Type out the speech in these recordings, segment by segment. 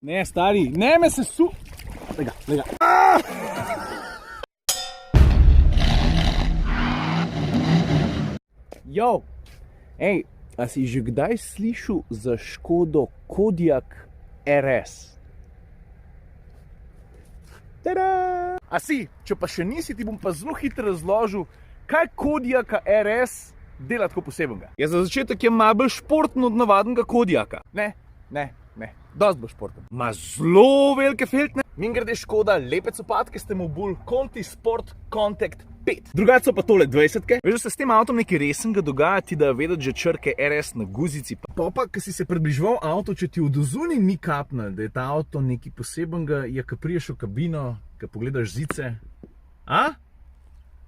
Ne, stari, ne me se su... Lega. Jo, ej, a si že kdaj slišal za Škodo Kodiaq RS? Tada! A si, če pa še nisi, ti bom pa zelo hitro razložil, kaj Kodiaqa RS dela tako posebnega. Ja, za začetek je malo bolj športen od navadnega Kodiaqa. Ne, dosti bolj športen. Ma zelo velike feltne. Mimogrede Škoda lepe copatke ste mu obul Conti Sport Contact 5. Drugače so pa tole 20-ke. Veš, da se s tem avtom nekaj resnega dogaja, ti da vedeti že črke RS na guzici. Pa, ko si se približeval avto, če ti od ozuni ni kapnil, da je ta avto nekaj posebenega, je, ko priješ v kabino, ko pogledaš zice. A?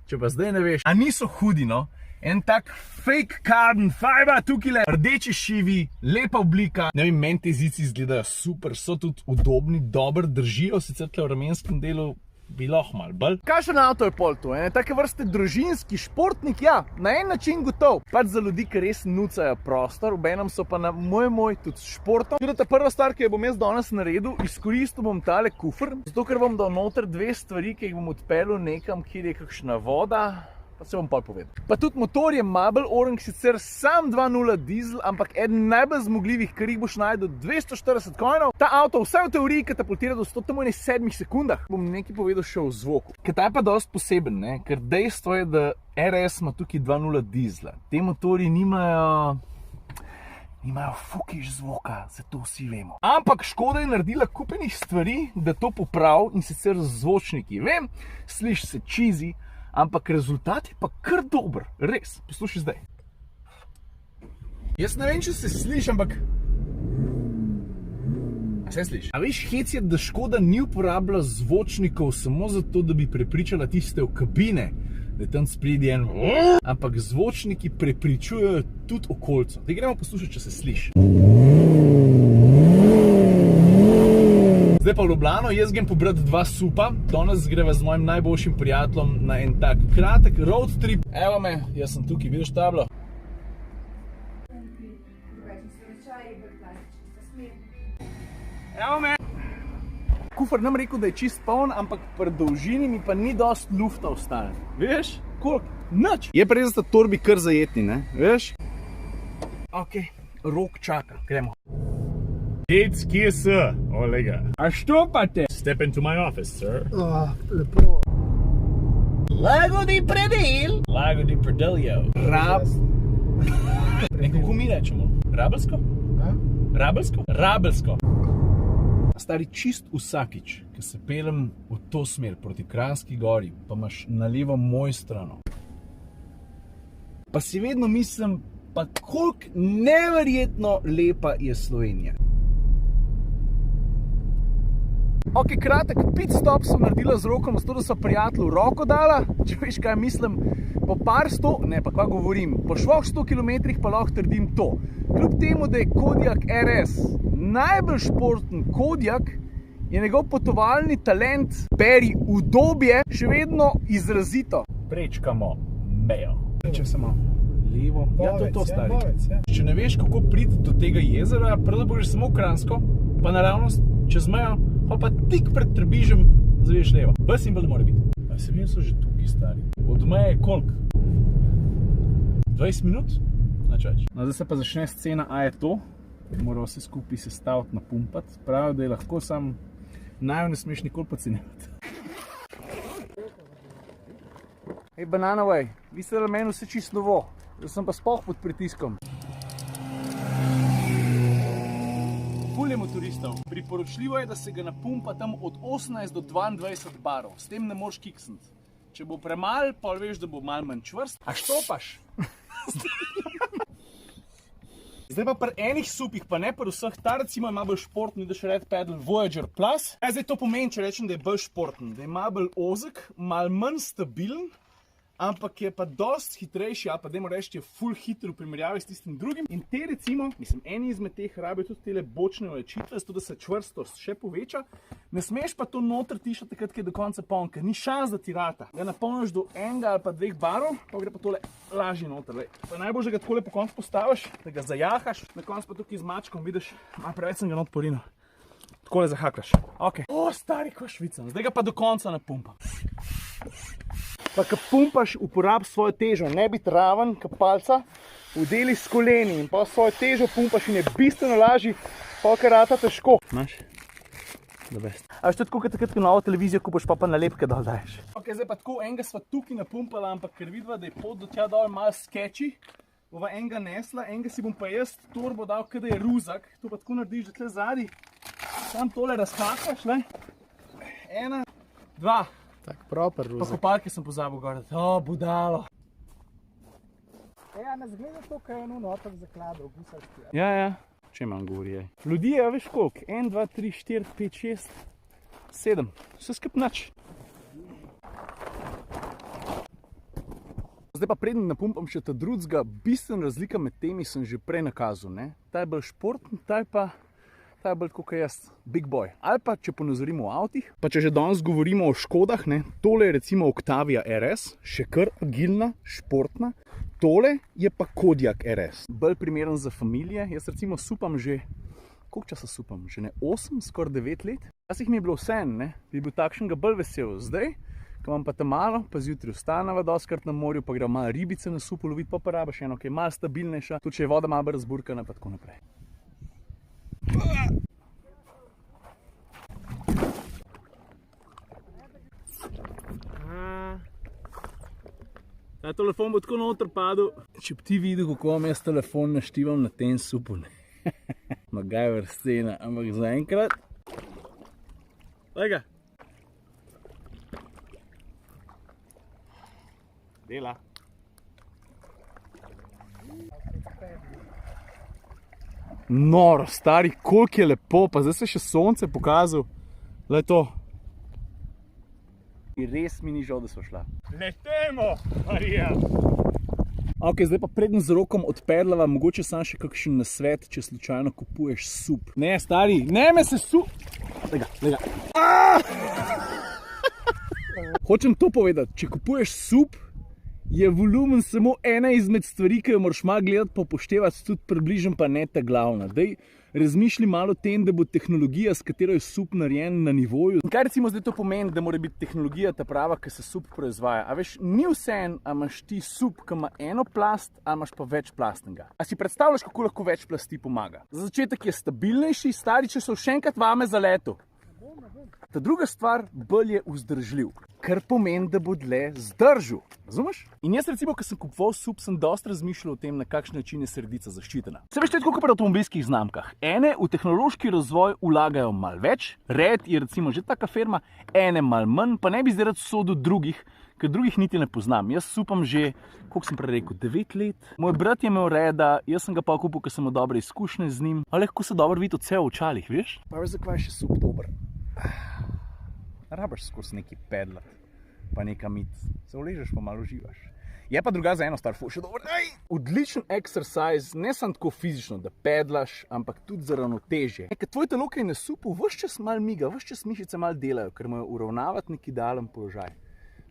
Če pa zdaj ne veš. A niso hudi, no? En tak fake carbon fiber, tukaj rdeči šivi, lepa oblika. Ne vem, meni te zici izgledajo super, so tudi udobni, dobro držijo, sicer tle v ramenskem delu bi lahko malo bolj. Kakšen avto je pol to? Take vrste družinski športnik, ja, na en način gotov. Pač za ljudi, ki res nucajo prostor, obenem so pa na moj tudi športom. Tudi ta prva stvar, ki jo bom jaz danes naredil, izkoristil bom tale kufr, zato ker bom dal noter dve stvari, ki jih bom odpeljal nekam, kjer je kakšna voda. Pa se bom pol povedal. Pa tudi motor je malo bolj orang, sicer sam 2.0 dizel, ampak eden najbolj zmogljivih, kar jih boš najdel 240 konjev. Ta avto vsaj v teoriji katapultira do 107 sekundah. Bom nekaj povedal še o zvoku. Ker ta je pa dosti poseben, ne? Ker dejstvo je, da RS ima tukaj 2.0 dizla. Te motori nimajo fukiš zvoka, zato vsi vemo. Ampak Škoda je naredila kupenih stvari, da to popravi, in sicer z zvočniki. Vem, sliši se cheesy, ampak rezultat je pa kar dober, res. Poslušaj zdaj. Jaz ne vem, če se sliši, ampak... A se sliši? A veš, hec je, da Škoda ni uporabila zvočnikov samo zato, da bi prepričala tiste v kabine, da je tam spredi en... Ampak zvočniki prepričujejo tudi okolico. Zdaj gremo poslušati, če se sliši. Zdaj pa v Ljubljano, jaz grem pobrati dva supa. Danes greva z mojim najboljšim prijateljem na en tak kratek road trip. Evo me, jaz sem tukaj, vidiš tablo? Evo me! Kufr nam rekel, da je čist poln, ampak pri dolžini mi pa ni dost lufta ostane. Veš? Koliko? Nič! Je pa res, da torbi kar zajetni, ne? Veš? Ok, Rok čaka, gremo. Hec, kje s? Olega. A što pa te? Step into my office, sir. Lepo. Lagodi predel! Lagodi predeljo. Kako mi rečemo? Rabelsko? Rabelsko? Rabelsko. Stari, čist vsakič, ko se pelem v to smer proti Kranjski gori, pa imaš na levo moj strano. Pa si vedno mislim, pa koliko neverjetno lepa je Slovenija. Ok, kratek pit stop sem naredila z Rokom, zato da so prijatelju roko dala, če veš kaj mislim, po par 100, ne pa kva govorim, po švoh 100 kilometrih pa lahko trdim to. Kljub temu, da je Kodiaq RS najbolj športen Kodiaq, je njegov potovalni talent, beri udobje, še vedno izrazito. Prečkamo mejo. Če samo levo, ja to je to, stari. Če ne veš, kako priti do tega jezera, prvo boš samo v Kranjsko, pa naravnost čez mejo, pa tik pred Trbižem zaviješ levo. Bes in bolj mora biti. A se vem, so že tukaj, stari. Od meje je koliko? 20 minut? Nič več. No, zdaj se pa začne scena, a je to. Morajo vse skupaj sestaviti, napumpati. Pravijo, da je lahko sam naju ne smeš nikoli podcenjevati. Hej, Bananovej, vi ste meni vse čisto novo. Jaz sem pa sploh pod pritiskom. Ful je motoristov. Priporočljivo je, da se ga napumpa tam od 18 do 22 barov. S tem ne moreš kiksniti. Če bo premalo, pa veš, da bo malo manj čvrst. A štopaš? Zdaj pa pri enih supih, pa ne pri vseh, ta recimo ima bolj športni, da še Red Pedal Voyager Plus. Zdaj to pomeni, če rečem, da je bolj športen, da je malo bolj ozek, malo manj stabilen, ampak je pa dosti hitrejši, ali pa dajmo reči, je ful hitro v primerjavi s tistim drugim. In te recimo, eni izmed teh rabijo tudi tele bočne olajšitve, zato da se čvrstost še poveča. Ne smeš pa to noter tišati takrat, ki je do konca poln, ker ni šans, da ti rata. Ga napolniš do enega ali pa dveh barov, pa gre pa tole lažje noter. Pa najbolj, da ga takole po koncu postaviš, da ga zajahaš, na koncu pa tukaj z mačkom, vidiš, malo preveč sem ga not porinil. Takole zahaklaš. Ok. O, stari, ko švicam. Zdaj ga pa do konca napumpam. Pa ko pumpaš, uporabi svojo težo, ne biti raven, ko palca, udeli s koleni in pa svojo težo pumpaš in je bistveno lažji, pa kar rata težko. Znaš? The best. A veš, to je tako, kot takrat, ko novo televizijo kupaš, pa nalepke dol daješ. Ok, zdaj pa tako, enega sva tukaj napumpala, ampak ker vidva, da je pot do tja dol malo sketchy, bova enega nesla, enega si bom pa jaz torbo dal, kada je ruzak. To pa tako narediš, da tle zadaj, sam tole razhakaš, le. 1, 2. Tak proper Pa ruzak. kopalke sem pozabil gor. O, budalo. Ja, ne zgleda to, kaj je eno otok zakladal, gusarski. Ja. Če imam govori, jej. Ljudi je, veš koliko? 1, 2, 3, 4, 5, 6, 7. Vse skup nič. Zdaj pa preden napumpam še ta drugega, bistvena razlika med temi sem že prej nakazal, ne? Ta je bolj športni, ta je bolj tako kot jaz, big boy. Ali pa, če ponazorimo o avtih, pa če že danes govorimo o Škodah, ne? Tole je recimo Octavia RS, še kar agilna, športna. Tole je pa Kodiaq RS, bolj primeren za familije. Jaz recimo supam že, koliko časa supam? Že ne 8, skoraj 9 let. Včasih mi je bilo vseeno, ne? Bi bil takšnega bolj vesel. Zdaj, ko imam pa tam malo, pa zjutraj vstanava doskrat na morju, pa gremo malo ribice na supu loviti, pa rabiš eno, ki je malo stabilnejša, tudi če je voda malo razburkana, pa tako naprej. Ta telefon bo tako noter padel. Če bi ti videl, kako vam jaz telefon naštivam na tem supu. Magajver scena, ampak zaenkrat. Glej ga. Dela. Noro, stari, koliko je lepo, pa zdaj se še sonce pokazal. Glej to. In res mi ni žal, da sva šla. Letemo, Marija! Ok, zdaj pa preden z rokom odpedlava, mogoče sam še kakšen nasvet, če slučajno kupuješ sup. Ne, stari, ne me se sup! Lega. Hočem to povedati, če kupuješ sup, je volumen samo ena izmed stvari, ki jo moraš malo gledati, pa upoštevati, tudi približno pa ne ta glavna. Dej, razmišljaj malo o tem, da bo tehnologija, s katero je sup narejen, na nivoju. In kaj recimo zdaj to pomeni, da mora biti tehnologija ta prava, ki se sup proizvaja? A veš, ni vseeno, a imaš ti sup, ki ima eno plast, a imaš pa več plastnega. A si predstavljaš, kako lahko več plasti pomaga? Za začetek je stabilnejši, stari, če so še enkrat vame za leto. Ta druga stvar, bolj je vzdržljiv, kar pomeni, da bo dlje zdržal. Razumeš? In jaz recimo, ko sem kupoval sup, sem dosti razmišljal o tem, na kakšen način je sredica zaščitena. Se veš, tako kot pri avtomobilskih znamkah. Ene v tehnološki razvoj vlagajo malo več, Red je recimo že taka firma, ene malo manj, pa ne bi zdaj rad sodil drugih, ker drugih niti ne poznam. Jaz supam že, koliko sem prej rekel, 9 let. Moj brat je imel Reda, jaz sem ga pa kupil, ker sem imel dobre izkušnje z njim. A lahko se dobro vidi odsev v očalih, veš? Pa veš, zakaj je še sup dober? Rabaš skozi neki pedlat, pa neka mit. Se uležeš, pa malo uživaš. Je pa druga za eno stvar, še dobro. Odličen exercise, ne samo tako fizično, da pedlaš, ampak tudi za ravnotežje. Ker tvoj telo, ki je na supu, ves čas malo miga, ves čas mišice malo delajo, ker morajo uravnavati neki idealen položaj.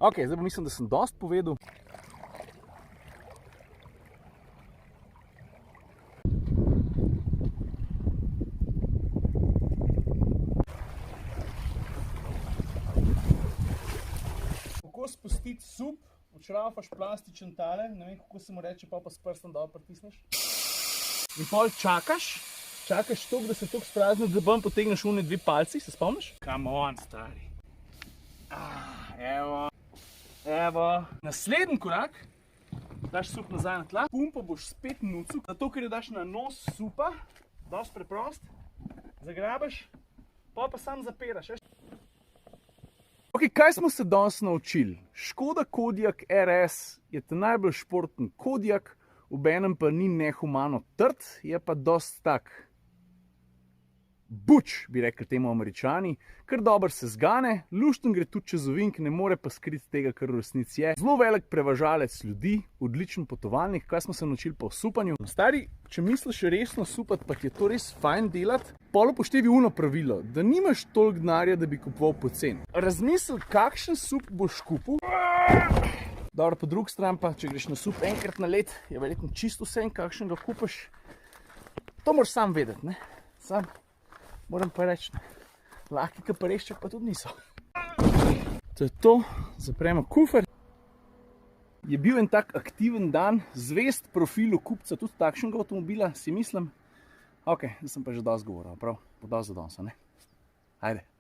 Ok, zdaj pa mislim, da sem dosti povedal. Spustiti sup, odšrafaš plastičen tale, ne vem, kako se mu reče, pa s prstom dol pritisneš. In pol čakaš toliko, da se toliko sprazni, da bom potegneš une 2 palci, se spomniš? Come on, stari. Evo. Naslednji korak, daš sup nazaj na tla, pumpo boš spet nucil, zato ker jo daš na nos supa, dosti preprost, zagrabaš, pa sam zapiraš. Ok, kaj smo se danes naučili? Škoda Kodiaq RS je ta najbolj športen Kodiaq, obenem pa ni nehumano trd, je pa dosti tak buč, bi rekli temu Američani, kar dobro se zgane, lušten gre tudi čez ovink, ne more pa skriti tega, kar v resnici je. Zelo velik prevažalec ljudi, odličen potovalnik. Kaj smo se naučili pa o supanju? Stari, če misliš resno supati, pa ti je to res fajn delati, pol upoštevi uno pravilo, da nimaš toliko denarja, da bi kupoval poceni. Razmisli, kakšen sup boš kupil. Dobro, po drugi strani pa, če greš na sup enkrat na let, je verjetno čisto vse, kakšen ga kupaš. To moraš sam vedeti, ne? Sam moram pa reči, ne? lahki kaparešček pa tudi niso. To je to, zapremo kufer. Je bil en tak aktiven dan, zvest profilu kupca tudi takšnega avtomobila, si mislim. Ok, zdaj sem pa že dosti govoril, prav, dosti za danes, ne? Ajde.